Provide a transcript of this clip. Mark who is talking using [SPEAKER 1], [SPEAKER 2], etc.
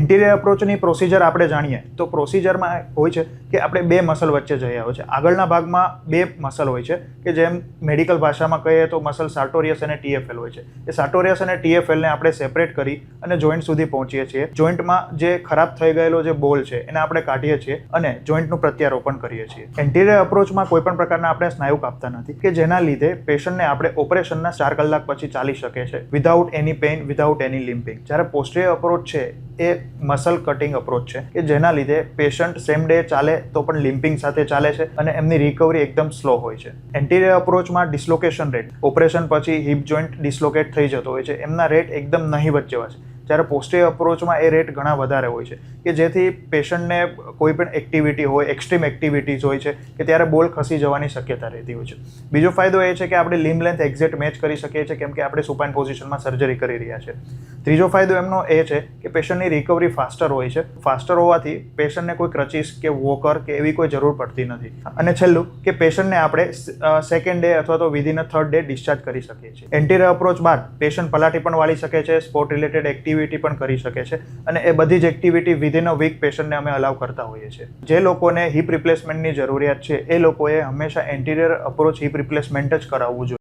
[SPEAKER 1] Anterior અપ્રોચની procedure આપણે જાણીએ તો પ્રોસિજરમાં હોય છે કે આપણે બે મસલ વચ્ચે જઈ આવે છે. આગળના ભાગમાં બે મસલ હોય છે કે જેમ મેડિકલ ભાષામાં કહીએ તો મસલ સાર્ટોરિયસ અને ટીએફએલ હોય છે. એ સાર્ટોરિયસ અને ટીએફએલને આપણે સેપરેટ કરી અને જોઈન્ટ સુધી પહોંચીએ છીએ. જોઈન્ટમાં જે ખરાબ થઈ ગયેલો જે બોલ છે એને આપણે કાઢીએ છીએ અને જોઈન્ટનું પ્રત્યારોપણ કરીએ છીએ. એન્ટિરિયર અપ્રોચમાં કોઈ પણ પ્રકારના આપણે સ્નાયુ કાપતા નથી કે જેના લીધે પેશન્ટને આપણે ઓપરેશનના 4 કલાક પછી ચાલી શકે છે without any pain, without any limping. જ્યારે પોસ્ટિરિયર અપ્રોચ છે એ મસલ કટિંગ અપ્રોચ છે કે જેના લીધે પેશન્ટ સેમ ડે ચાલે તો પણ લિમ્પિંગ સાથે ચાલે છે અને એમની રિકવરી એકદમ સ્લો હોય છે. એન્ટિરિયર અપ્રોચમાં ડિસ્લોકેશન રેટ, ઓપરેશન પછી હિપ જોઈન્ટ ડિસ્લોકેટ થઈ જતો હોય છે, એમના રેટ એકદમ નહિવત જેવા છે. જ્યારે પોસ્ટિરિયર અપ્રોચમાં એ રેટ ઘણા વધારે હોય છે કે જેથી પેશન્ટને કોઈ પણ એક્ટિવિટી હોય, એક્સ્ટ્રીમ એક્ટિવિટીઝ હોય છે કે ત્યારે બોલ ખસી જવાની શક્યતા રહેતી હોય છે. બીજો ફાયદો એ છે કે આપણે લિમ્બ લેન્થ એક્ઝેક્ટ મેચ કરી શકીએ છીએ કેમ કે આપણે સુપાઇન પોઝિશનમાં સર્જરી કરી રહ્યા છે. ત્રીજો ફાયદો એમનો એ છે કે પેશન્ટની રિકવરી ફાસ્ટર હોય છે. ફાસ્ટર હોવાથી પેશન્ટને કોઈ ક્રચીસ કે વોકર કે એવી કોઈ જરૂર પડતી નથી. અને છેલ્લું કે પેશન્ટને આપણે સેકન્ડ ડે અથવા તો within a third day discharge કરી શકીએ છીએ. એન્ટિરિયર અપ્રોચ બાદ પેશન્ટ પલાટી પણ વાળી શકે છે, સ્પોર્ટ રિલેટેડ એક્ટિવિટી પણ કરી શકે છે અને એ બધી જ એક્ટિવિટી વિધિન અ વીક પેશન્ટને અમે અલાઉ કરતા હોઈએ છીએ. જે લોકોને હિપ રિપ્લેસમેન્ટની જરૂરિયાત છે એ લોકોએ હંમેશા એન્ટિરિયર અપ્રોચ હિપ રિપ્લેસમેન્ટ જ કરાવવું જોઈએ.